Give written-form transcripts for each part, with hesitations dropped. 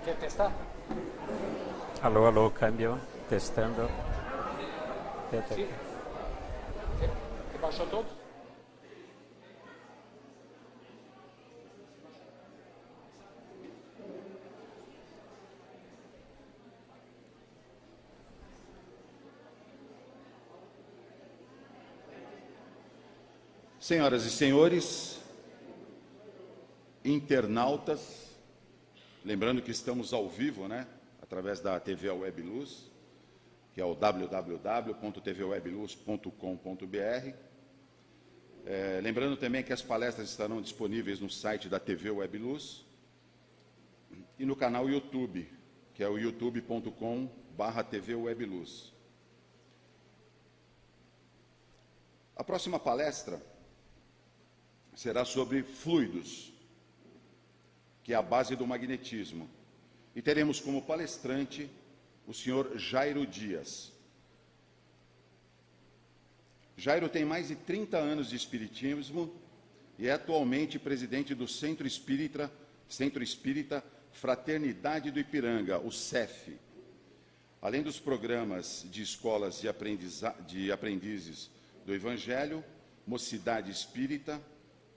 Quer testar? Alô, alô, câmbio, testando. Sim. Você baixou todos? Senhoras e senhores, internautas, lembrando que estamos ao vivo, né, através da TV Web Luz, que é o www.tvwebluz.com.br. Lembrando também que as palestras estarão disponíveis no site da TV Web Luz e no canal YouTube, que é o youtube.com/TV Web Luz. A próxima palestra será sobre fluidos, que é a base do magnetismo. E teremos como palestrante o senhor Jairo Dias. Jairo tem mais de 30 anos de espiritismo e é atualmente presidente do Centro Espírita Fraternidade do Ipiranga, o CEF. Além dos programas de escolas de aprendizes do Evangelho, Mocidade Espírita,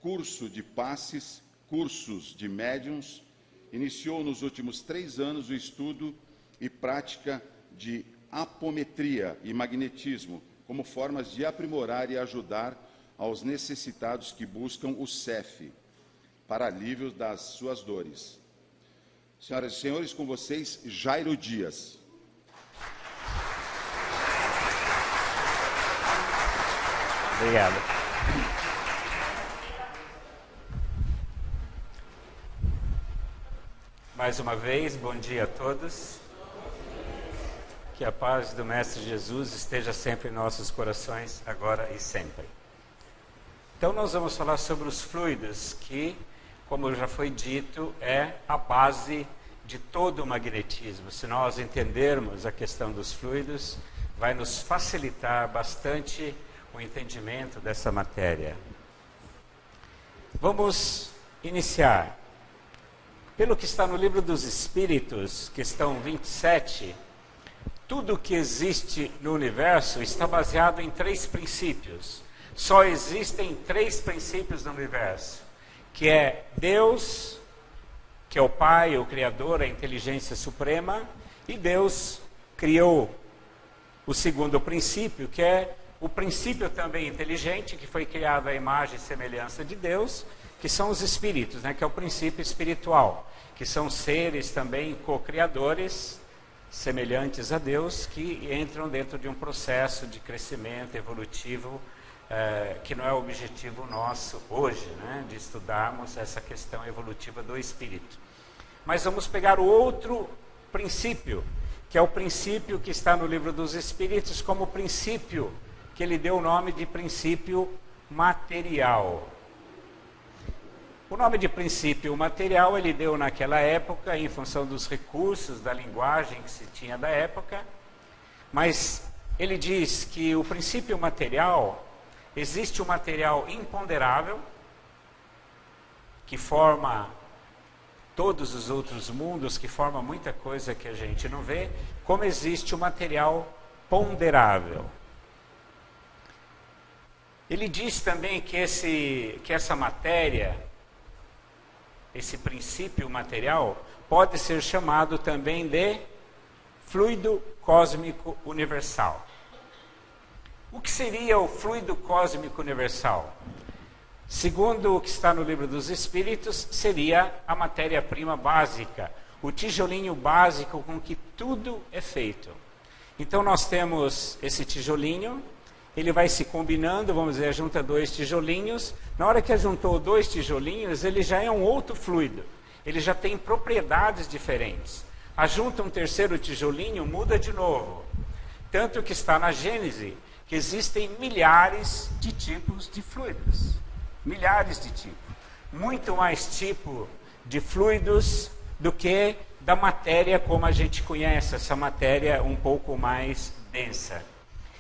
curso de passes, cursos de médiuns, iniciou nos últimos 3 anos o estudo e prática de apometria e magnetismo, como formas de aprimorar e ajudar aos necessitados que buscam o CEF, para alívio das suas dores. Senhoras e senhores, com vocês, Jairo Dias. Obrigado. Mais uma vez, bom dia a todos. Que a paz do Mestre Jesus esteja sempre em nossos corações, agora e sempre. Então nós vamos falar sobre os fluidos, que, como já foi dito, é a base de todo o magnetismo. Se nós entendermos a questão dos fluidos, vai nos facilitar bastante o entendimento dessa matéria. Vamos iniciar. Pelo que está no Livro dos Espíritos, questão 27, tudo que existe no universo está baseado em 3 princípios. Só existem 3 princípios no universo, que é Deus, que é o Pai, o Criador, a inteligência suprema, e Deus criou o segundo princípio, que é o princípio também inteligente, que foi criado à imagem e semelhança de Deus, que são os espíritos, né, que é o princípio espiritual, que são seres também co-criadores, semelhantes a Deus, que entram dentro de um processo de crescimento evolutivo, que não é o objetivo nosso hoje, né, de estudarmos essa questão evolutiva do espírito. Mas vamos pegar o outro princípio, que é o princípio que está no Livro dos Espíritos como princípio, que ele deu o nome de princípio material. O nome de princípio material ele deu naquela época em função dos recursos da linguagem que se tinha da época, mas ele diz que o princípio material, existe o material imponderável, que forma todos os outros mundos, que forma muita coisa que a gente não vê, como existe o material ponderável. Ele diz também que essa matéria, esse princípio material, pode ser chamado também de fluido cósmico universal. O que seria o fluido cósmico universal? Segundo o que está no Livro dos Espíritos, seria a matéria-prima básica, o tijolinho básico com que tudo é feito. Então nós temos esse tijolinho, ele vai se combinando, vamos dizer, junta 2 tijolinhos. Na hora que juntou 2 tijolinhos, ele já é um outro fluido. Ele já tem propriedades diferentes. Ajunta um terceiro tijolinho, muda de novo. Tanto que está na Gênese, que existem milhares de tipos de fluidos. Milhares de tipos. Muito mais tipo de fluidos do que da matéria como a gente conhece, essa matéria um pouco mais densa.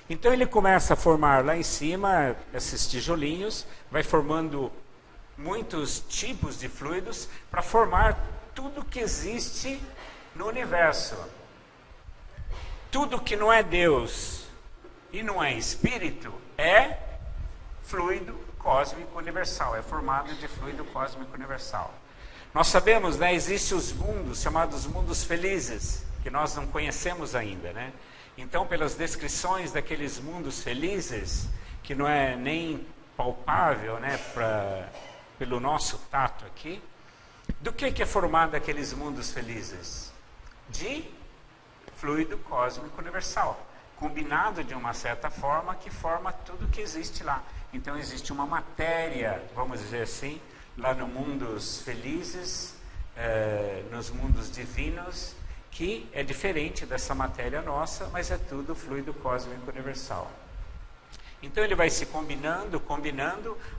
Então ele começa a formar lá em cima esses tijolinhos, vai formando muitos tipos de fluidos para formar tudo que existe No universo, tudo que não é Deus e não é espírito é fluido cósmico universal, é formado de fluido cósmico universal. Nós sabemos, né, existem os mundos chamados mundos felizes, que nós não conhecemos ainda, né? Então, pelas descrições daqueles mundos felizes, que não é nem palpável, né, pelo nosso tato aqui, do que é formado aqueles mundos felizes? De fluido cósmico universal, combinado de uma certa forma que forma tudo que existe lá. Então existe uma matéria, vamos dizer assim, lá nos mundos felizes, nos mundos divinos, que é diferente dessa matéria nossa, mas é tudo fluido cósmico universal. Então ele vai se combinando,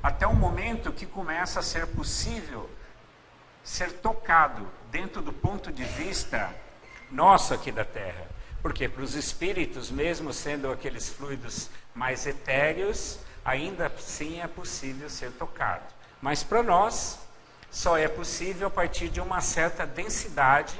até um momento que começa a ser possível ser tocado dentro do ponto de vista nosso aqui da Terra. Porque para os espíritos, mesmo sendo aqueles fluidos mais etéreos, ainda assim é possível ser tocado. Mas para nós, só é possível a partir de uma certa densidade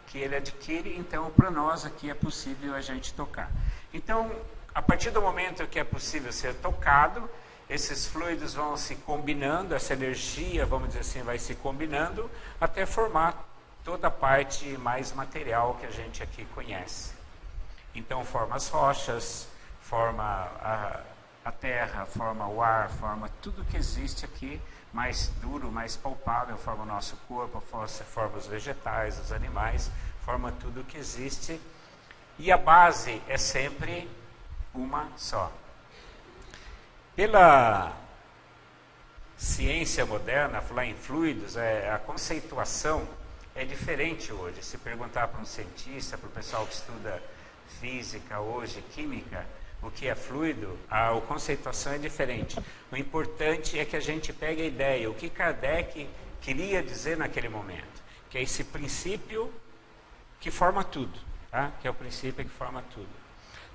que ele adquire, então para nós aqui é possível a gente tocar. Então, a partir do momento que é possível ser tocado, esses fluidos vão se combinando, essa energia, vamos dizer assim, vai se combinando, até formar toda a parte mais material que a gente aqui conhece. Então forma as rochas, forma a terra, forma o ar, forma tudo que existe aqui, mais duro, mais palpável, forma o nosso corpo, forma os vegetais, os animais, forma tudo que existe. E a base é sempre uma só. Pela ciência moderna, falar em fluidos, a conceituação é diferente hoje. Se perguntar para um cientista, para o pessoal que estuda física hoje, química, o que é fluido, a conceituação é diferente. O importante é que a gente pegue a ideia, o que Kardec queria dizer naquele momento, que é esse princípio que forma tudo, tá? Que é o princípio que forma tudo.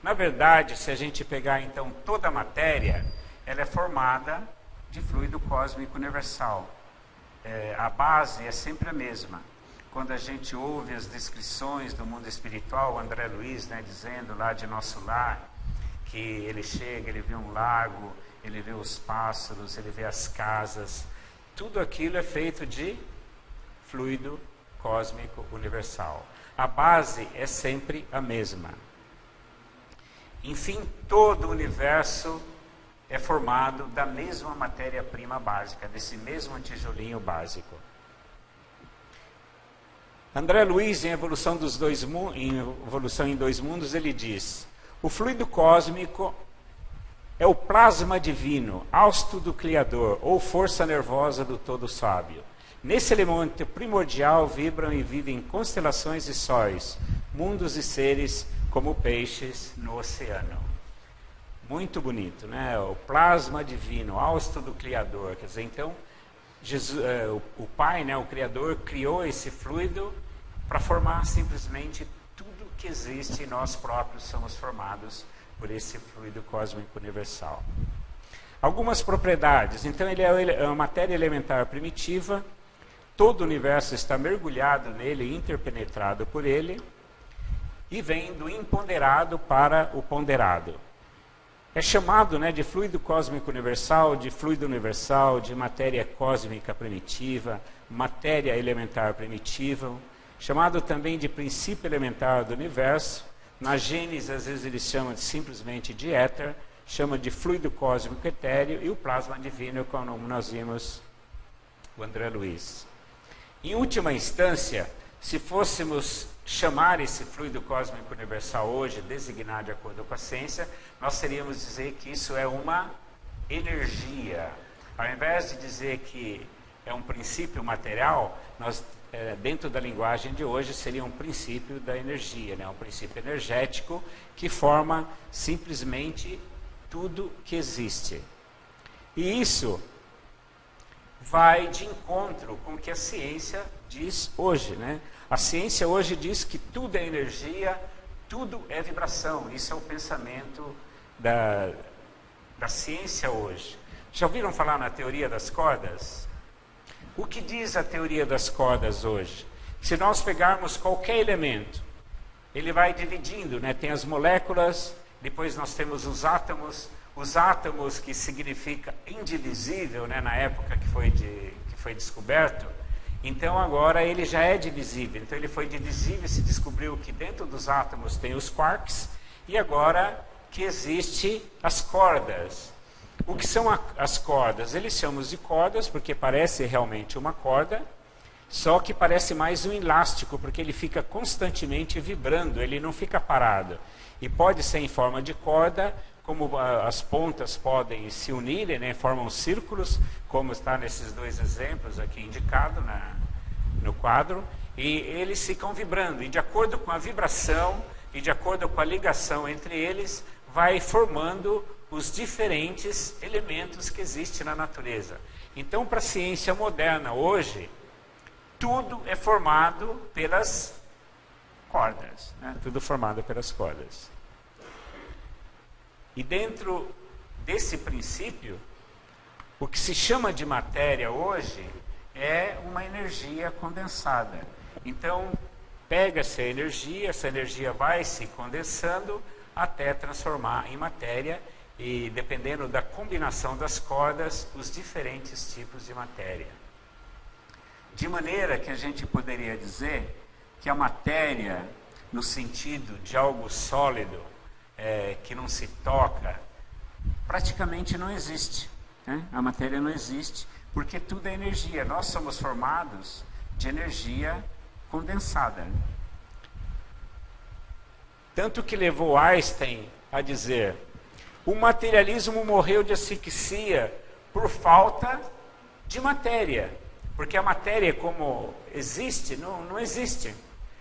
Na verdade, se a gente pegar então toda a matéria, ela é formada de fluido cósmico universal. A base é sempre a mesma. Quando a gente ouve as descrições do mundo espiritual, o André Luiz, né, dizendo lá de Nosso Lar, que ele chega, ele vê um lago, ele vê os pássaros, ele vê as casas, tudo aquilo é feito de fluido cósmico universal. A base é sempre a mesma. Enfim, todo o universo é formado da mesma matéria-prima básica, desse mesmo tijolinho básico. André Luiz, em Evolução em Dois Mundos, ele diz: o fluido cósmico é o plasma divino, hausto do Criador, ou força nervosa do Todo Sábio. Nesse elemento primordial vibram e vivem constelações e sóis, mundos e seres como peixes no oceano. Muito bonito, né? O plasma divino, hausto do Criador. Quer dizer, então, Jesus, o Pai, né, o Criador, criou esse fluido para formar simplesmente tudo que existe, e nós próprios somos formados por esse fluido cósmico universal. Algumas propriedades. Então, ele é uma matéria elementar primitiva, todo o universo está mergulhado nele, interpenetrado por ele, e vem do imponderado para o ponderado. É chamado, né, de fluido cósmico universal, de fluido universal, de matéria cósmica primitiva, matéria elementar primitiva, chamado também de princípio elementar do universo. Na Gênesis, às vezes eles chamam simplesmente de éter, chamam de fluido cósmico etéreo, e o plasma divino, como nós vimos o André Luiz. Em última instância, se fôssemos chamar esse fluido cósmico universal hoje, designar de acordo com a ciência, nós teríamos dizer que isso é uma energia. Ao invés de dizer que é um princípio material, nós, dentro da linguagem de hoje, seria um princípio da energia, né? Um princípio energético que forma simplesmente tudo que existe. E isso vai de encontro com o que a ciência diz hoje, né? A ciência hoje diz que tudo é energia, tudo é vibração. Isso é o pensamento da ciência hoje. Já ouviram falar na teoria das cordas? O que diz a teoria das cordas hoje? Se nós pegarmos qualquer elemento, ele vai dividindo, né? Tem as moléculas, depois nós temos os átomos que significa indivisível, né? Na época que foi descoberto. Então agora ele já é divisível. Então ele foi divisível, se descobriu que dentro dos átomos tem os quarks, e agora que existe as cordas. O que são as cordas? Eles chamam de cordas porque parece realmente uma corda, só que parece mais um elástico, porque ele fica constantemente vibrando, ele não fica parado. E pode ser em forma de corda, como as pontas podem se unirem, né, formam círculos, como está nesses dois exemplos aqui indicados no quadro, e eles ficam vibrando. E de acordo com a vibração e de acordo com a ligação entre eles, vai formando os diferentes elementos que existem na natureza. Então, para a ciência moderna hoje, tudo é formado pelas cordas, né? Tudo formado pelas cordas. E dentro desse princípio, o que se chama de matéria hoje é uma energia condensada. Então, pega-se essa energia vai se condensando até transformar em matéria, e dependendo da combinação das cordas, os diferentes tipos de matéria. De maneira que a gente poderia dizer que a matéria, no sentido de algo sólido, que não se toca, praticamente não existe, né? A matéria não existe, porque tudo é energia. Nós somos formados de energia condensada. Tanto que levou Einstein a dizer: o materialismo morreu de asfixia por falta de matéria. Porque a matéria, como existe, não existe.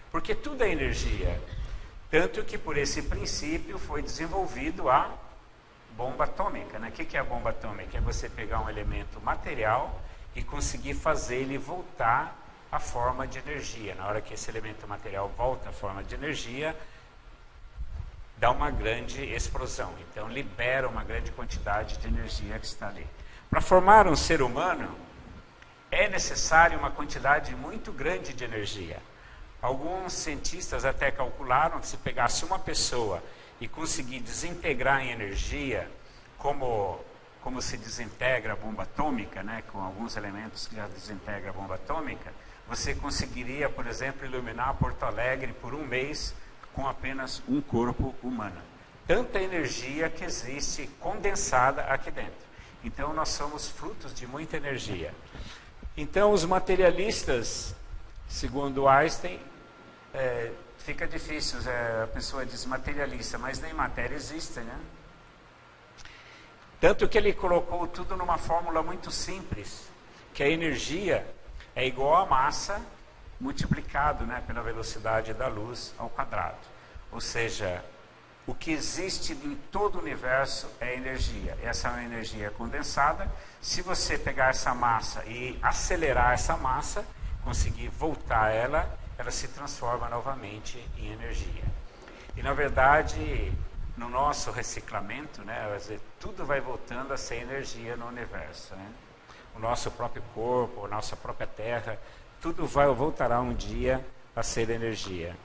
Porque tudo é energia. Tanto que por esse princípio foi desenvolvido a bomba atômica, né? O que é a bomba atômica? É você pegar um elemento material e conseguir fazer ele voltar à forma de energia. Na hora que esse elemento material volta à forma de energia, dá uma grande explosão. Então libera uma grande quantidade de energia que está ali. Para formar um ser humano, é necessário uma quantidade muito grande de energia. Alguns cientistas até calcularam que se pegasse uma pessoa e conseguir desintegrar em energia, como se desintegra a bomba atômica, né, com alguns elementos que já desintegra a bomba atômica, você conseguiria, por exemplo, iluminar Porto Alegre por um mês com apenas um corpo humano. Tanta energia que existe condensada aqui dentro. Então nós somos frutos de muita energia. Então, os materialistas, segundo Einstein, fica difícil, a pessoa diz materialista, mas nem matéria existe, né? Tanto que ele colocou tudo numa fórmula muito simples, que a energia é igual a massa multiplicado, né, pela velocidade da luz ao quadrado. Ou seja, o que existe em todo o universo é energia. Essa é uma energia condensada. Se você pegar essa massa e acelerar essa massa, conseguir voltar ela se transforma novamente em energia. E na verdade, no nosso reciclamento, né, tudo vai voltando a ser energia no universo, né? O nosso próprio corpo, a nossa própria terra, tudo voltará um dia a ser energia.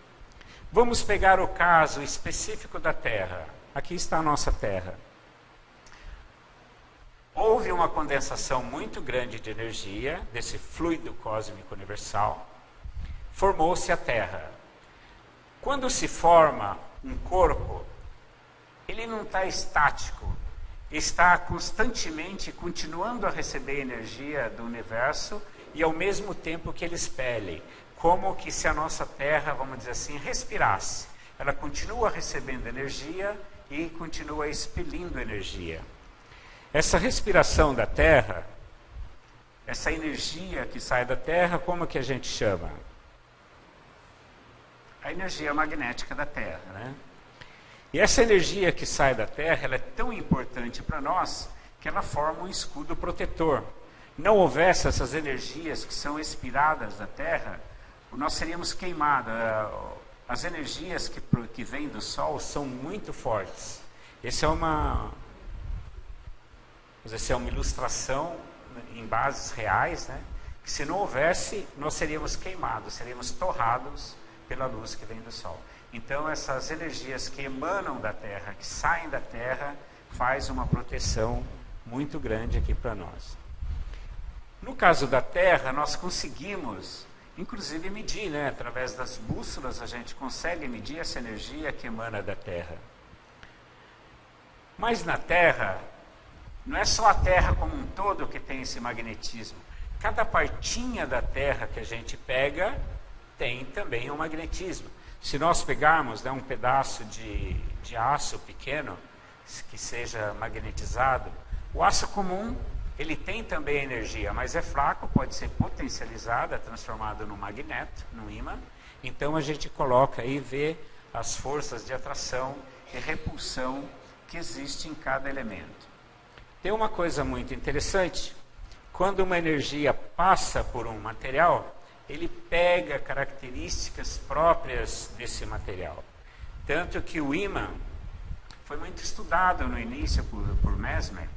Vamos pegar o caso específico da Terra. Aqui está a nossa Terra. Houve uma condensação muito grande de energia, desse fluido cósmico universal. Formou-se a Terra. Quando se forma um corpo, ele não está estático. Está constantemente continuando a receber energia do universo e ao mesmo tempo que ele expele. Como que se a nossa Terra, vamos dizer assim, respirasse. Ela continua recebendo energia e continua expelindo energia. Essa respiração da Terra, essa energia que sai da Terra, como que a gente chama? A energia magnética da Terra, né? E essa energia que sai da Terra, ela é tão importante para nós que ela forma um escudo protetor. Não houvesse essas energias que são expiradas da Terra, nós seríamos queimados. As energias que vêm do Sol são muito fortes. Essa é uma ilustração em bases reais, né? que se não houvesse, nós seríamos queimados, seríamos torrados pela luz que vem do Sol. Então, essas energias que emanam da Terra, que saem da Terra, faz uma proteção muito grande aqui para nós. No caso da Terra, nós conseguimos, inclusive, medir, né? Através das bússolas, a gente consegue medir essa energia que emana da Terra. Mas na Terra, não é só a Terra como um todo que tem esse magnetismo. Cada partinha da Terra que a gente pega tem também um magnetismo. Se nós pegarmos, né, um pedaço de aço pequeno que seja magnetizado, o aço comum, ele tem também energia, mas é fraco, pode ser potencializado, é transformado num magneto, num ímã. Então a gente coloca aí e vê as forças de atração e repulsão que existem em cada elemento. Tem uma coisa muito interessante, quando uma energia passa por um material, ele pega características próprias desse material. Tanto que o ímã foi muito estudado no início por Mesmer,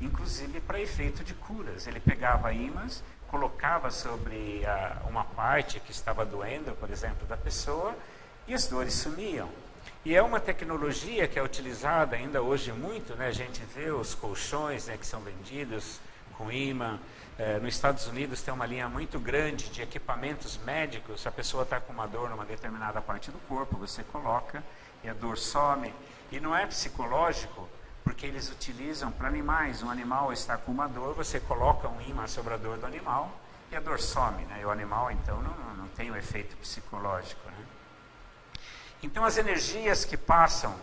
inclusive para efeito de curas. Ele pegava ímãs, colocava sobre uma parte que estava doendo, por exemplo, da pessoa, e as dores sumiam. E é uma tecnologia que é utilizada ainda hoje muito, né? A gente vê os colchões, né, que são vendidos com ímã. Nos Estados Unidos tem uma linha muito grande de equipamentos médicos. Se a pessoa está com uma dor numa determinada parte do corpo, você coloca e a dor some. E não é psicológico, porque eles utilizam para animais. Um animal está com uma dor, você coloca um ímã sobre a dor do animal e a dor some, né? E o animal, então, não tem o efeito psicológico, né? Então, as energias que passam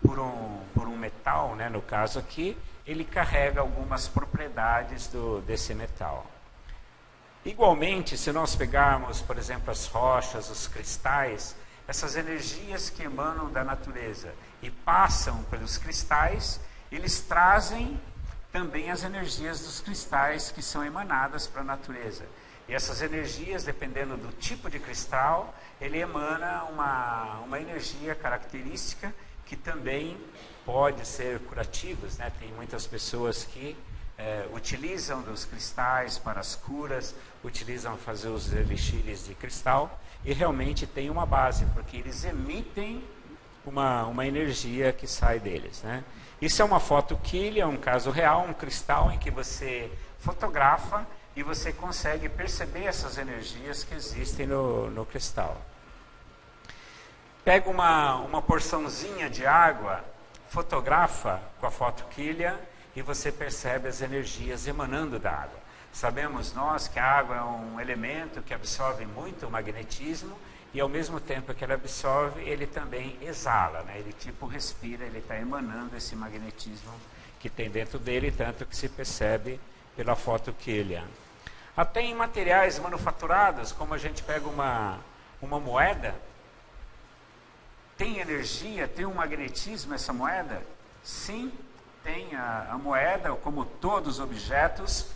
por um metal, né, no caso aqui, ele carrega algumas propriedades desse metal. Igualmente, se nós pegarmos, por exemplo, as rochas, os cristais, essas energias que emanam da natureza e passam pelos cristais, eles trazem também as energias dos cristais que são emanadas para a natureza. E essas energias, dependendo do tipo de cristal, ele emana uma energia característica que também pode ser curativos, né? Tem muitas pessoas que utilizam dos cristais para as curas, utilizam fazer os elixires de cristal e realmente tem uma base, porque eles emitem uma energia que sai deles, né? Isso é uma fotoquilha, um caso real, um cristal em que você fotografa e você consegue perceber essas energias que existem no cristal. Pega uma porçãozinha de água, fotografa com a fotoquilha e você percebe as energias emanando da água. Sabemos nós que a água é um elemento que absorve muito o magnetismo e ao mesmo tempo que ele absorve, ele também exala, né? Ele tipo respira, ele está emanando esse magnetismo que tem dentro dele, tanto que se percebe pela fotoquilha. Até em materiais manufaturados, como a gente pega uma moeda, tem energia, tem um magnetismo essa moeda? Sim, tem a moeda, como todos os objetos,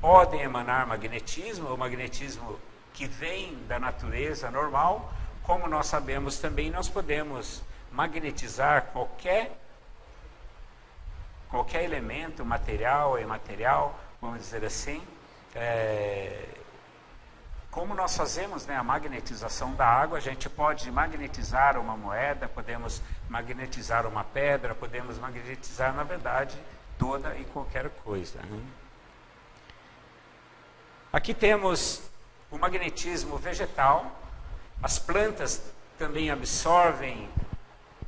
podem emanar magnetismo, o magnetismo que vem da natureza normal. Como nós sabemos também, nós podemos magnetizar qualquer elemento, material ou imaterial, vamos dizer assim, como nós fazemos, né, a magnetização da água, a gente pode magnetizar uma moeda, podemos magnetizar uma pedra, podemos magnetizar, na verdade, toda e qualquer coisa, né? Aqui temos o magnetismo vegetal. As plantas também absorvem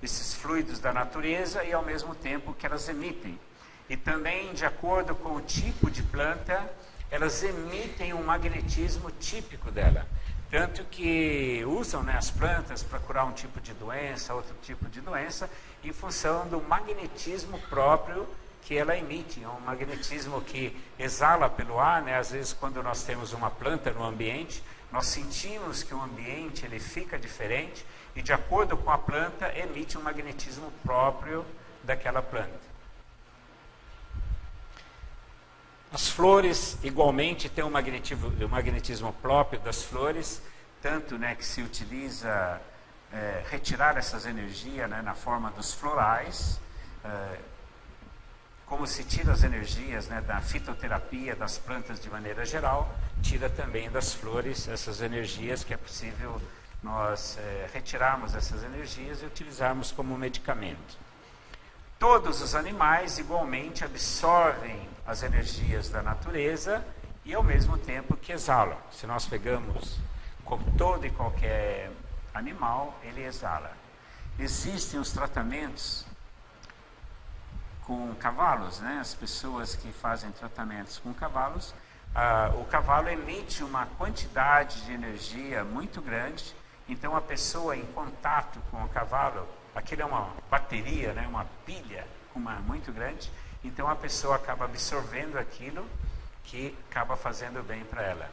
esses fluidos da natureza e ao mesmo tempo que elas emitem. E também, de acordo com o tipo de planta, elas emitem um magnetismo típico dela. Tanto que usam, né, as plantas para curar um tipo de doença, outro tipo de doença, em função do magnetismo próprio que ela emite. É um magnetismo que exala pelo ar, né? Às vezes, quando nós temos uma planta no ambiente, nós sentimos que o ambiente ele fica diferente e, de acordo com a planta, emite um magnetismo próprio daquela planta. As flores, igualmente, têm um magnetismo próprio das flores, tanto, né, que se utiliza retirar essas energias, né, na forma dos florais, como como se tira as energias, né, da fitoterapia, das plantas de maneira geral, tira também das flores essas energias, que é possível nós retirarmos essas energias e utilizarmos como medicamento. Todos os animais igualmente absorvem as energias da natureza e ao mesmo tempo que exalam. Se nós pegamos com todo e qualquer animal, ele exala. Existem os tratamentos com cavalos, né? As pessoas que fazem tratamentos com cavalos, o cavalo emite uma quantidade de energia muito grande, então a pessoa em contato com o cavalo, aquilo é uma bateria, né? Uma pilha muito grande, então a pessoa acaba absorvendo aquilo que acaba fazendo bem para ela.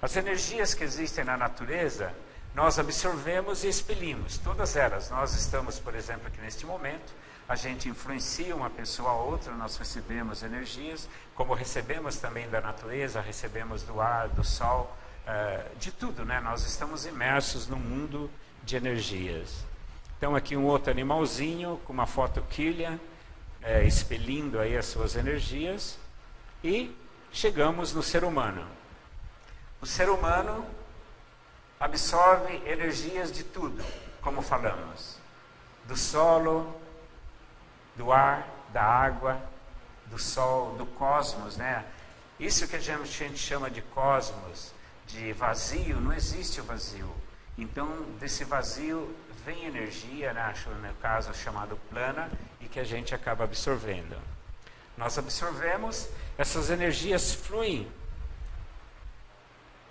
As energias que existem na natureza, nós absorvemos e expelimos, todas elas. Nós estamos, por exemplo, aqui neste momento, a gente influencia uma pessoa a outra, nós recebemos energias, como recebemos também da natureza, recebemos do ar, do sol, de tudo, né? Nós estamos imersos num mundo de energias. Então aqui um outro animalzinho com uma fotoquilha, expelindo aí as suas energias, e chegamos no ser humano. O ser humano absorve energias de tudo, como falamos, do solo, do ar, da água, do sol, do cosmos, né? Isso que a gente chama de cosmos, de vazio, não existe o vazio. Então, desse vazio vem energia, né? No caso chamado plana, e que a gente acaba absorvendo. Nós absorvemos, essas energias fluem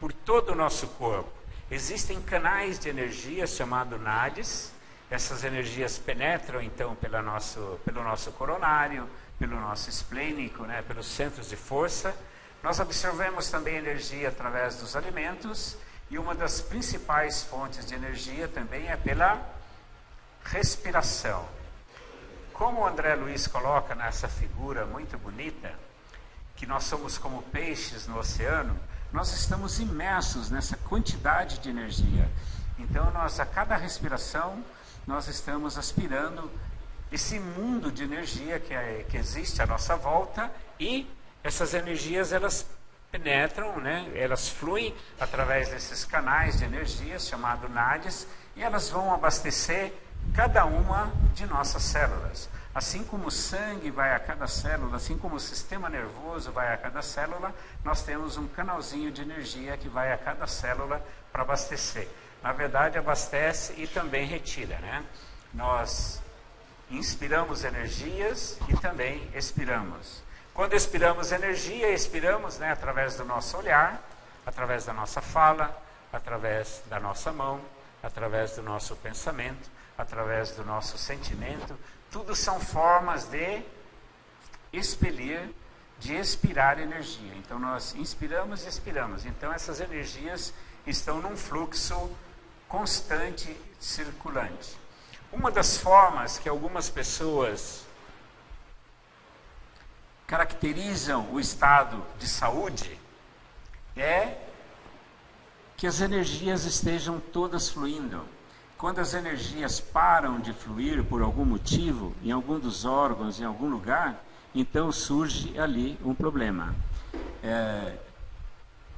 por todo o nosso corpo. Existem canais de energia chamados nadis. Essas energias penetram então pelo nosso coronário, pelo nosso esplênico, né, pelos centros de força. Nós absorvemos também energia através dos alimentos, e uma das principais fontes de energia também é pela respiração. Como o André Luiz coloca nessa figura muito bonita, que nós somos como peixes no oceano, nós estamos imersos nessa quantidade de energia. Então, a cada respiração, nós estamos aspirando esse mundo de energia que existe à nossa volta, e essas energias, elas penetram, né? Elas fluem através desses canais de energia, chamados nadis, e elas vão abastecer cada uma de nossas células. Assim como o sangue vai a cada célula, assim como o sistema nervoso vai a cada célula, nós temos um canalzinho de energia que vai a cada célula para abastecer. Na verdade, abastece e também retira, né? Nós inspiramos energias e também expiramos. Quando expiramos energia, expiramos, né, através do nosso olhar, através da nossa fala, através da nossa mão, através do nosso pensamento, através do nosso sentimento. Tudo são formas de expelir, de expirar energia. Então nós inspiramos e expiramos. Então essas energias estão num fluxo constante, circulante. Uma das formas que algumas pessoas caracterizam o estado de saúde é que as energias estejam todas fluindo. Quando as energias param de fluir por algum motivo, em algum dos órgãos, em algum lugar, então surge ali um problema.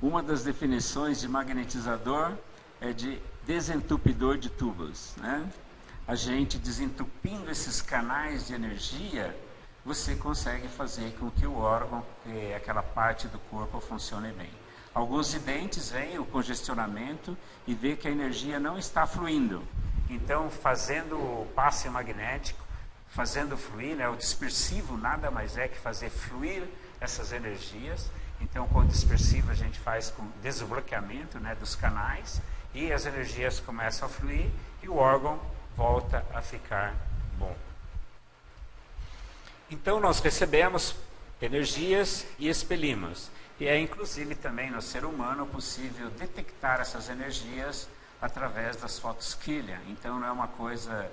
Uma das definições de magnetizador é de desentupidor de tubos, né? A gente desentupindo esses canais de energia, você consegue fazer com que o órgão, aquela parte do corpo, funcione bem. Alguns videntes veem o congestionamento e vê que a energia não está fluindo. Então, fazendo o passe magnético, fazendo fluir, né, o dispersivo nada mais é que fazer fluir essas energias. Então, com o dispersivo a gente faz com desbloqueamento, né, dos canais, e as energias começam a fluir e o órgão volta a ficar bom. Então, nós recebemos energias e expelimos. E é inclusive também no ser humano possível detectar essas energias através das fotosquilha. Então não é uma coisa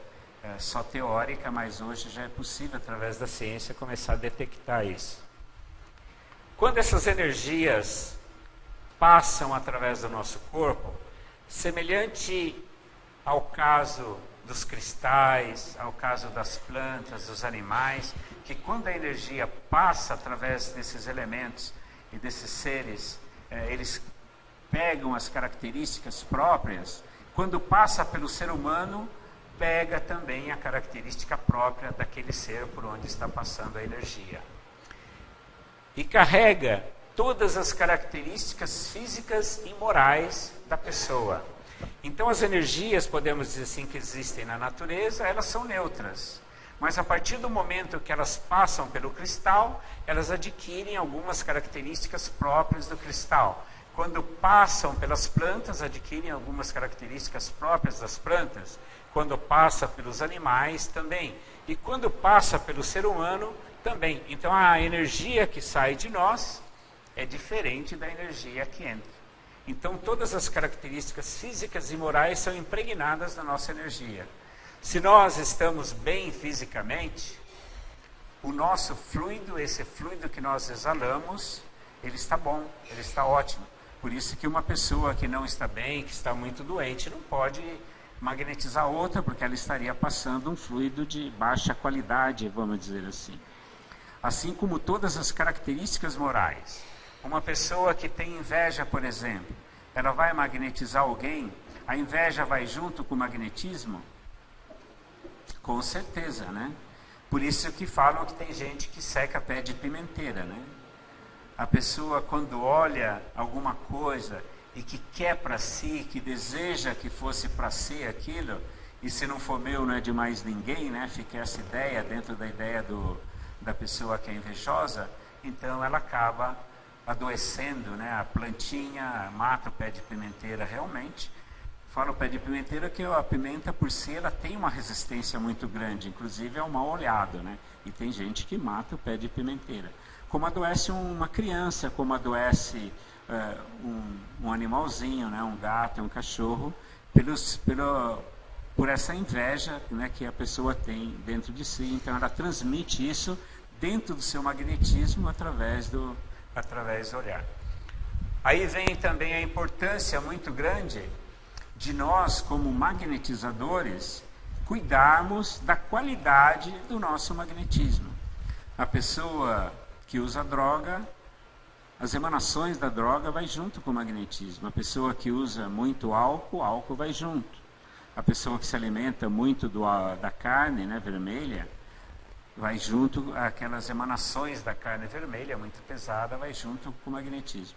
só teórica, mas hoje já é possível através da ciência começar a detectar isso. Quando essas energias passam através do nosso corpo, semelhante ao caso dos cristais, ao caso das plantas, dos animais, que quando a energia passa através desses elementos e desses seres, eles pegam as características próprias. Quando passa pelo ser humano, pega também a característica própria daquele ser por onde está passando a energia. E carrega todas as características físicas e morais da pessoa. Então as energias, podemos dizer assim, que existem na natureza, elas são neutras. Mas a partir do momento que elas passam pelo cristal, elas adquirem algumas características próprias do cristal. Quando passam pelas plantas, adquirem algumas características próprias das plantas. Quando passa pelos animais, também. E quando passa pelo ser humano, também. Então a energia que sai de nós é diferente da energia que entra. Então todas as características físicas e morais são impregnadas na nossa energia. Se nós estamos bem fisicamente, o nosso fluido, esse fluido que nós exalamos, ele está bom, ele está ótimo. Por isso que uma pessoa que não está bem, que está muito doente, não pode magnetizar outra, porque ela estaria passando um fluido de baixa qualidade, vamos dizer assim. Assim como todas as características morais. Uma pessoa que tem inveja, por exemplo, ela vai magnetizar alguém, a inveja vai junto com o magnetismo? Com certeza, né? Por isso que falam que tem gente que seca pé de pimenteira, né? A pessoa, quando olha alguma coisa e que quer para si, que deseja que fosse para si aquilo, e se não for meu, não é de mais ninguém, né? Fica essa ideia dentro da ideia da pessoa que é invejosa, então ela acaba adoecendo, né? A plantinha mata o pé de pimenteira realmente. Falo pé de pimenteira que a pimenta por si ela tem uma resistência muito grande, inclusive é um mal olhado, né? E tem gente que mata o pé de pimenteira. Como adoece uma criança, como adoece um animalzinho, né? Um gato, um cachorro, por essa inveja, né? Que a pessoa tem dentro de si. Então ela transmite isso dentro do seu magnetismo através do olhar. Aí vem também a importância muito grande de nós, como magnetizadores, cuidarmos da qualidade do nosso magnetismo. A pessoa que usa droga, as emanações da droga vai junto com o magnetismo. A pessoa que usa muito álcool, o álcool vai junto. A pessoa que se alimenta muito da carne, né, vermelha, vai junto, aquelas emanações da carne vermelha, muito pesada, vai junto com o magnetismo.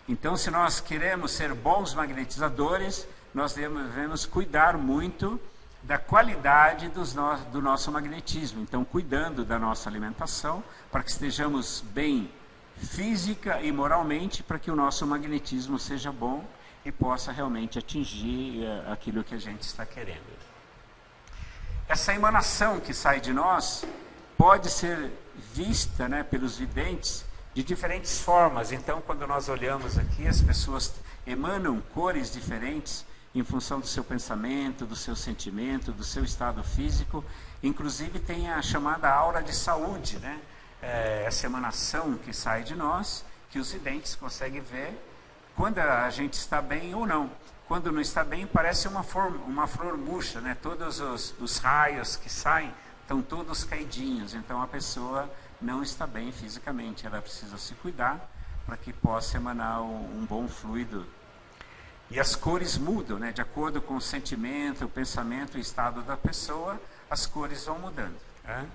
Então, se nós queremos ser bons magnetizadores, nós devemos cuidar muito da qualidade do nosso magnetismo. Então, cuidando da nossa alimentação, para que estejamos bem física e moralmente, para que o nosso magnetismo seja bom e possa realmente atingir aquilo que a gente está querendo. Essa emanação que sai de nós pode ser vista, né, pelos videntes de diferentes formas. Então, quando nós olhamos aqui, as pessoas emanam cores diferentes em função do seu pensamento, do seu sentimento, do seu estado físico. Inclusive tem a chamada aura de saúde, né? Essa emanação que sai de nós, que os videntes conseguem ver quando a gente está bem ou não. Quando não está bem, parece uma flor murcha, né? Todos os raios que saem estão todos caidinhos. Então a pessoa não está bem fisicamente, ela precisa se cuidar para que possa emanar um bom fluido. E as cores mudam, né? De acordo com o sentimento, o pensamento, o estado da pessoa, as cores vão mudando. Né?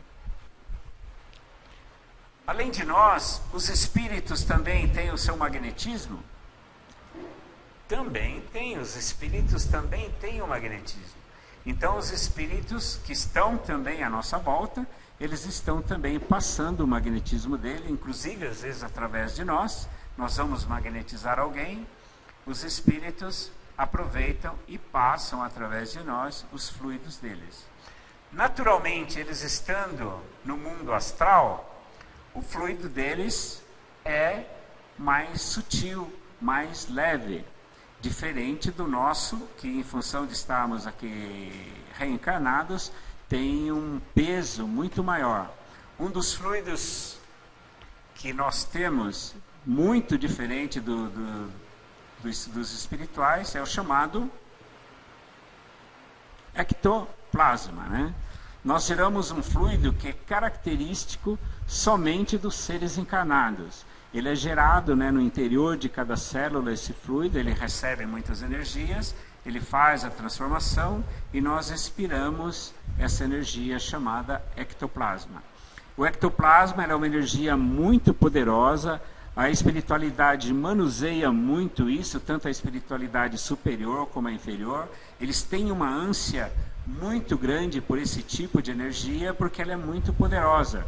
Além de nós, os espíritos também têm o seu magnetismo? Também tem, os espíritos também têm o magnetismo. Então os espíritos que estão também à nossa volta, eles estão também passando o magnetismo dele, inclusive às vezes através de nós vamos magnetizar alguém, os espíritos aproveitam e passam através de nós os fluidos deles. Naturalmente, eles estando no mundo astral, o fluido deles é mais sutil, mais leve, diferente do nosso, que em função de estarmos aqui reencarnados, tem um peso muito maior. Um dos fluidos que nós temos, muito diferente dos espirituais, é o chamado ectoplasma, né? Nós geramos um fluido que é característico somente dos seres encarnados. Ele é gerado, né, no interior de cada célula, esse fluido, ele recebe muitas energias, ele faz a transformação e nós expiramos essa energia chamada ectoplasma. O ectoplasma é uma energia muito poderosa, a espiritualidade manuseia muito isso, tanto a espiritualidade superior como a inferior. Eles têm uma ânsia muito grande por esse tipo de energia, porque ela é muito poderosa.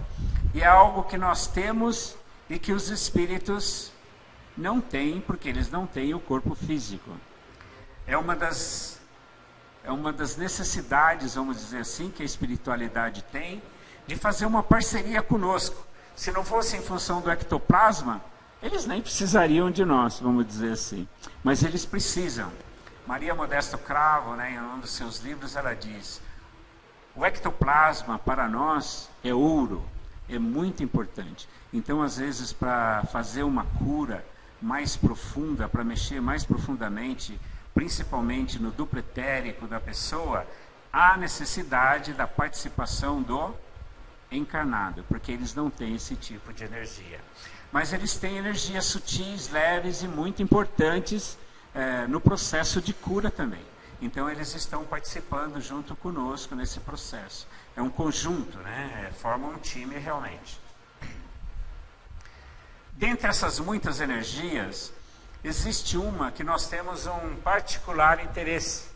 E é algo que nós temos e que os espíritos não têm, porque eles não têm o corpo físico. É uma das necessidades, vamos dizer assim, que a espiritualidade tem, de fazer uma parceria conosco. Se não fosse em função do ectoplasma, eles nem precisariam de nós, vamos dizer assim. Mas eles precisam. Maria Modesto Cravo, né, em um dos seus livros, ela diz: o ectoplasma para nós é ouro, é muito importante. Então, às vezes, para fazer uma cura mais profunda, para mexer mais profundamente, principalmente no duplo etérico da pessoa, há necessidade da participação do encarnado, porque eles não têm esse tipo de energia. Mas eles têm energias sutis, leves e muito importantes no processo de cura também. Então eles estão participando junto conosco nesse processo. É um conjunto, né? Formam um time realmente. Dentre essas muitas energias, existe uma que nós temos um particular interesse.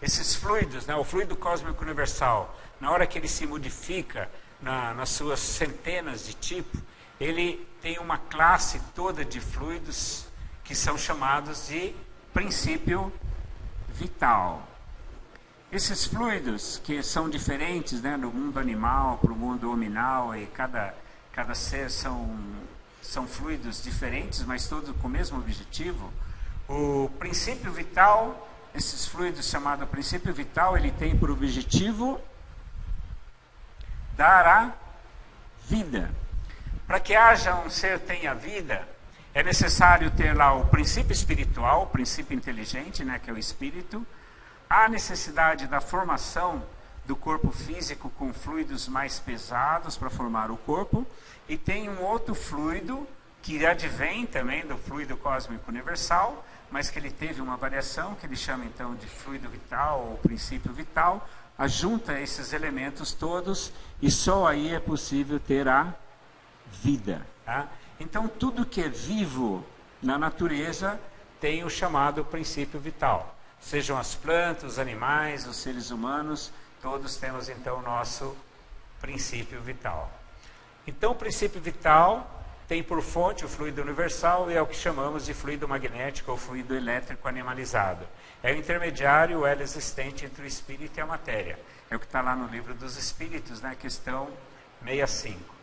Esses fluidos, né? O fluido cósmico universal, na hora que ele se modifica nas suas centenas de tipos, ele tem uma classe toda de fluidos que são chamados de princípio vital. Esses fluidos, que são diferentes, né, do mundo animal para o mundo hominal, e cada ser são fluidos diferentes, mas todos com o mesmo objetivo. O princípio vital, esses fluidos chamados princípio vital, ele tem por objetivo dar a vida. Para que haja um ser tenha vida, é necessário ter lá o princípio espiritual, o princípio inteligente, né, que é o espírito. Há necessidade da formação do corpo físico com fluidos mais pesados para formar o corpo. E tem um outro fluido que advém também do fluido cósmico universal, mas que ele teve uma variação, que ele chama então de fluido vital ou princípio vital. Ajunta esses elementos todos e só aí é possível ter a vida. Tá? Então tudo que é vivo na natureza tem o chamado princípio vital. Sejam as plantas, os animais, os seres humanos, todos temos então o nosso princípio vital. Então o princípio vital tem por fonte o fluido universal e é o que chamamos de fluido magnético ou fluido elétrico animalizado. É o intermediário, o elo existente entre o espírito e a matéria. É o que está lá no livro dos Espíritos, né, questão 65.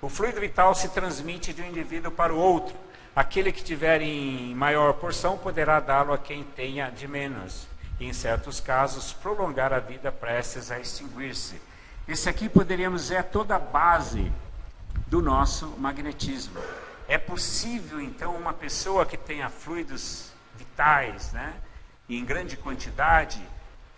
O fluido vital se transmite de um indivíduo para o outro. Aquele que tiver em maior porção poderá dá-lo a quem tenha de menos. E, em certos casos, prolongar a vida prestes a extinguir-se. Esse aqui poderíamos dizer é toda a base do nosso magnetismo. É possível, então, uma pessoa que tenha fluidos vitais, né, em grande quantidade,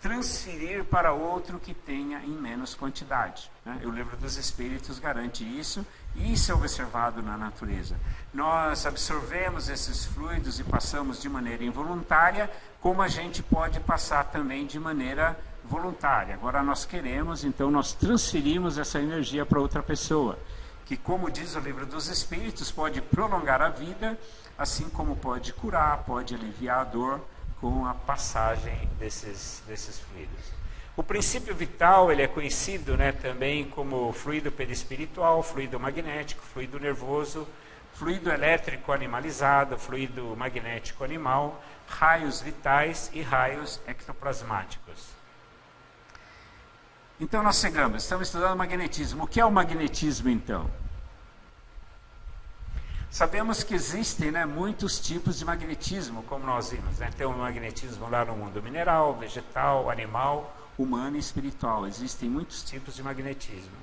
transferir para outro que tenha em menos quantidade. Né? O livro dos Espíritos garante isso, e isso é observado na natureza. Nós absorvemos esses fluidos e passamos de maneira involuntária, como a gente pode passar também de maneira voluntária. Agora nós queremos, então nós transferimos essa energia para outra pessoa, que, como diz o livro dos Espíritos, pode prolongar a vida, assim como pode curar, pode aliviar a dor, com a passagem desses fluidos. O princípio vital, ele é conhecido, né, também como fluido perispiritual, fluido magnético, fluido nervoso, fluido elétrico animalizado, fluido magnético animal, raios vitais e raios ectoplasmáticos. Então nós estamos estudando magnetismo. O que é o magnetismo, então? Sabemos que existem, né, muitos tipos de magnetismo, como nós vimos. Né? Tem o magnetismo lá no mundo mineral, vegetal, animal, humano e espiritual. Existem muitos tipos de magnetismo.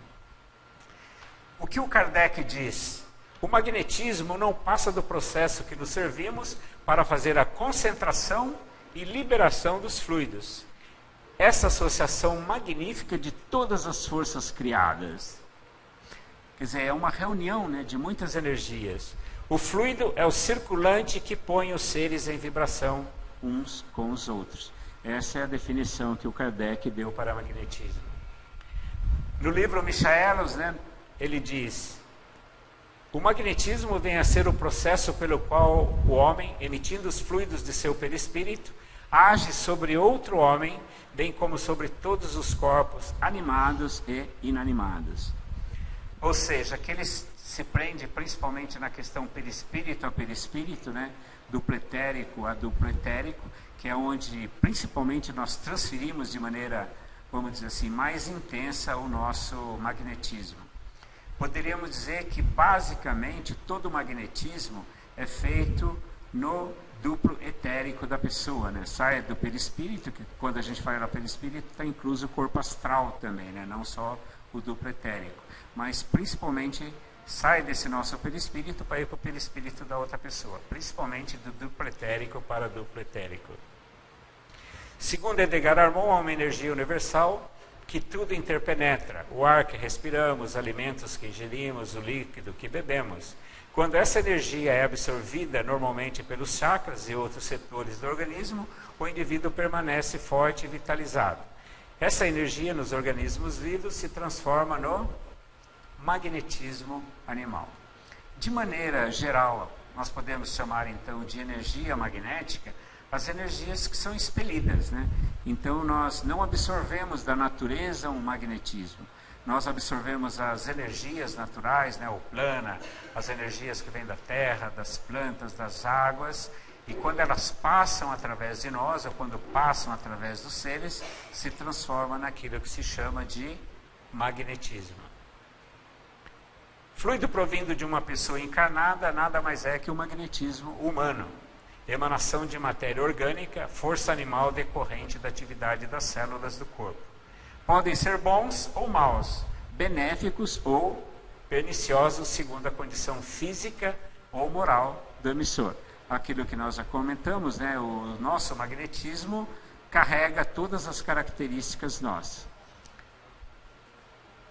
O que o Kardec diz? O magnetismo não passa do processo que nos servimos para fazer a concentração e liberação dos fluidos. essa associação magnífica de todas as forças criadas. Quer dizer, é uma reunião, né, de muitas energias. O fluido é o circulante que põe os seres em vibração uns com os outros. Essa é a definição que o Kardec deu para magnetismo. No livro Michaelos, né, ele diz: o magnetismo vem a ser o processo pelo qual o homem, emitindo os fluidos de seu perispírito, age sobre outro homem, bem como sobre todos os corpos animados e inanimados. Ou seja, que ele se prende principalmente na questão perispírito a perispírito, né? Duplo etérico a duplo etérico, que é onde principalmente nós transferimos de maneira, vamos dizer assim, mais intensa o nosso magnetismo. Poderíamos dizer que basicamente todo o magnetismo é feito no duplo etérico da pessoa, né? Sai do perispírito, que quando a gente fala perispírito está incluso o corpo astral também, né? Não só o duplo etérico, mas principalmente sai desse nosso perispírito para ir para o perispírito da outra pessoa, principalmente do duplo etérico para duplo etérico. Segundo Edgar Armon, há uma energia universal que tudo interpenetra, o ar que respiramos, os alimentos que ingerimos, o líquido que bebemos. Quando essa energia é absorvida normalmente pelos chakras e outros setores do organismo, o indivíduo permanece forte e vitalizado. Essa energia nos organismos vivos se transforma no magnetismo animal. De maneira geral, nós podemos chamar então de energia magnética as energias que são expelidas, né? Então nós não absorvemos da natureza um magnetismo. Nós absorvemos as energias naturais, né, o plana, as energias que vêm da terra, das plantas, das águas, e quando elas passam através de nós, ou quando passam através dos seres, se transforma naquilo que se chama de magnetismo. Fluido provindo de uma pessoa encarnada nada mais é que o magnetismo humano, emanação de matéria orgânica, força animal decorrente da atividade das células do corpo. Podem ser bons ou maus, benéficos ou perniciosos, segundo a condição física ou moral do emissor. Aquilo que nós já comentamos, né, o nosso magnetismo carrega todas as características nossas.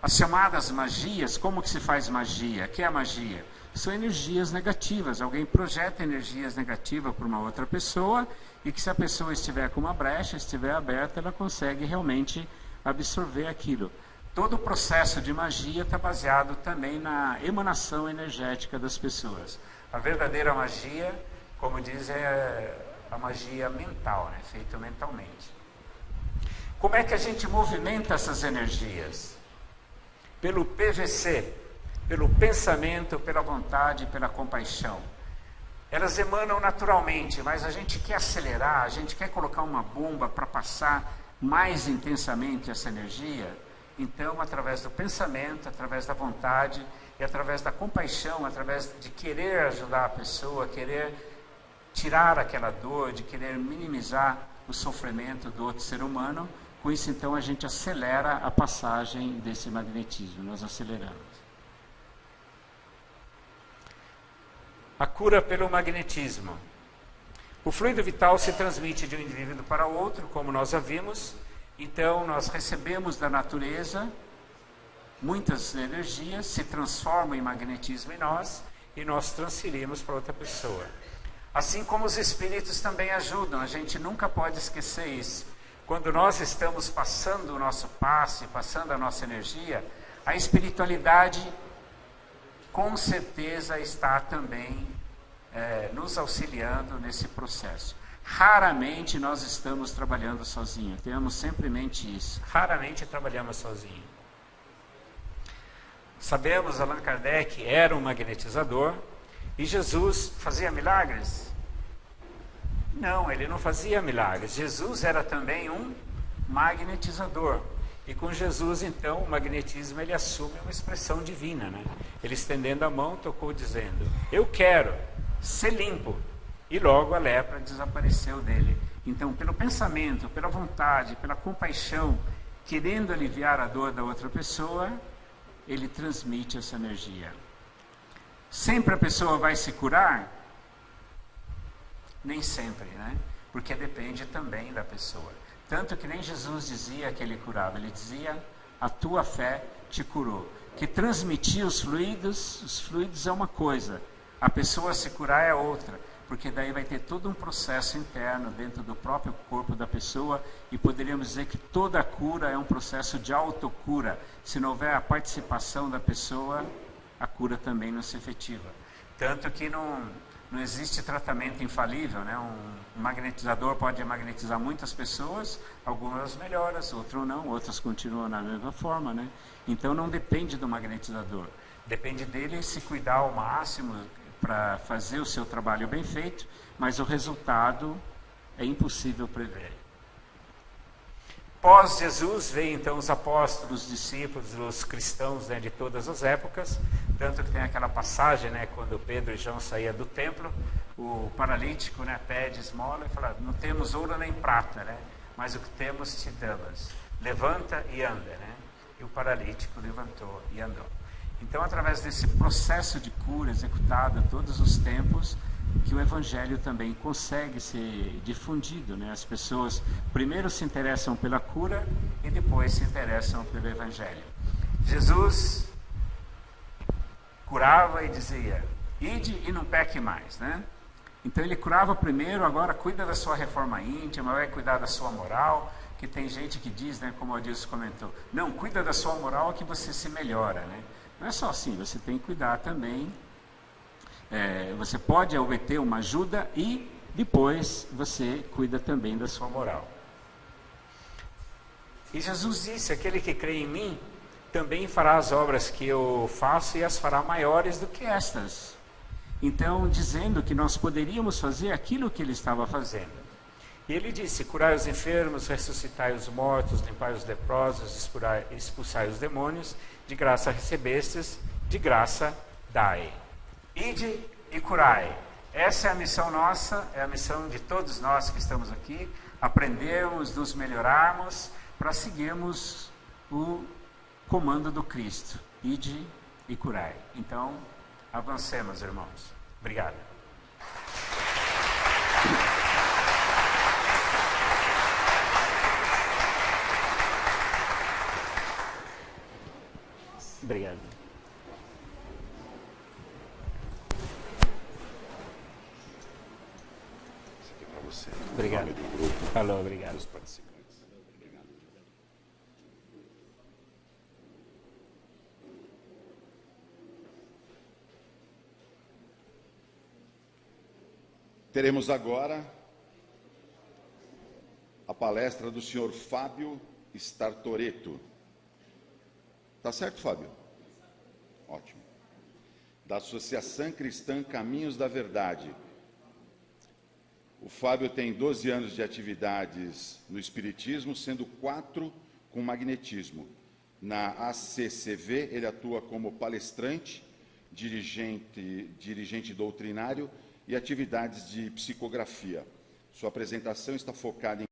As chamadas magias, como que se faz magia? O que é a magia? São energias negativas. Alguém projeta energias negativas para uma outra pessoa e que se a pessoa estiver com uma brecha, estiver aberta, ela consegue realmente absorver aquilo. Todo o processo de magia está baseado também na emanação energética das pessoas. A verdadeira magia, como diz, é a magia mental, né? Feita mentalmente. Como é que a gente movimenta essas energias? Pelo PVC, pelo pensamento, pela vontade, pela compaixão. Elas emanam naturalmente, mas a gente quer acelerar, a gente quer colocar uma bomba para passar mais intensamente essa energia. Então, através do pensamento, através da vontade e através da compaixão, através de querer ajudar a pessoa, querer tirar aquela dor, de querer minimizar o sofrimento do outro ser humano, com isso então a gente acelera a passagem desse magnetismo, nós aceleramos. A cura pelo magnetismo. O fluido vital se transmite de um indivíduo para outro, como nós já vimos. Então, nós recebemos da natureza muitas energias, se transformam em magnetismo em nós e nós transferimos para outra pessoa. Assim como os espíritos também ajudam, a gente nunca pode esquecer isso. Quando nós estamos passando o nosso passe, passando a nossa energia, a espiritualidade com certeza está também nos auxiliando nesse processo. Raramente nós estamos trabalhando sozinhos, tenhamos sempre em mente isso. Raramente trabalhamos sozinhos. Sabemos, Allan Kardec era um magnetizador e Jesus fazia milagres? Não, ele não fazia milagres. Jesus era também um magnetizador. E com Jesus, então, o magnetismo ele assume uma expressão divina, né? Ele estendendo a mão, tocou dizendo: eu quero ser limpo. E logo a lepra desapareceu dele. Então, pelo pensamento, pela vontade, pela compaixão, querendo aliviar a dor da outra pessoa, ele transmite essa energia. Sempre a pessoa vai se curar? Nem sempre, né? Porque depende também da pessoa. Tanto que nem Jesus dizia que ele curava, ele dizia, a tua fé te curou. Que transmitir os fluidos é uma coisa, a pessoa se curar é outra, porque daí vai ter todo um processo interno dentro do próprio corpo da pessoa, e poderíamos dizer que toda cura é um processo de autocura. Se não houver a participação da pessoa, a cura também não se efetiva. Tanto que não existe tratamento infalível, né? Um magnetizador pode magnetizar muitas pessoas, algumas melhoram, outras não, outras continuam na mesma forma, né? Então não depende do magnetizador, depende dele se cuidar ao máximo para fazer o seu trabalho bem feito, mas o resultado é impossível prever. Pós Jesus, veio então os apóstolos, os discípulos, os cristãos, né, de todas as épocas, tanto que tem aquela passagem, né, quando Pedro e João saíam do templo, o paralítico, né, pede esmola e fala, não temos ouro nem prata, né, mas o que temos te damos, levanta e anda, né, e o paralítico levantou e andou. Então, através desse processo de cura executado a todos os tempos, que o Evangelho também consegue ser difundido, né? As pessoas primeiro se interessam pela cura e depois se interessam pelo Evangelho. Jesus curava e dizia, ide e não peque mais, né? Então ele curava primeiro, agora cuida da sua reforma íntima, vai cuidar da sua moral, que tem gente que diz, né, como o Adilson comentou, não, cuida da sua moral que você se melhora, né? Não é só assim, você tem que cuidar também. Você pode obter uma ajuda e depois você cuida também da sua moral. E Jesus disse, aquele que crê em mim, também fará as obras que eu faço e as fará maiores do que estas. Então, dizendo que nós poderíamos fazer aquilo que ele estava fazendo. E ele disse, curai os enfermos, ressuscitai os mortos, limpai os leprosos, expulsai os demônios, de graça recebestes, de graça dai. Ide e curai. Essa é a missão nossa, é a missão de todos nós que estamos aqui, aprendermos, nos melhorarmos, para seguirmos o comando do Cristo. Ide e curai. Então, avancemos, irmãos. Obrigado. Obrigado. Isso aqui é para você. Obrigado. Em nome do grupo, Falou, obrigado. dos participantes. Obrigado. Teremos agora a palestra do senhor Fábio Startoretto. Tá certo, Fábio? Ótimo. Da Associação Cristã Caminhos da Verdade. O Fábio tem 12 anos de atividades no Espiritismo, sendo 4 com magnetismo. Na ACCV, ele atua como palestrante, dirigente doutrinário e atividades de psicografia. Sua apresentação está focada em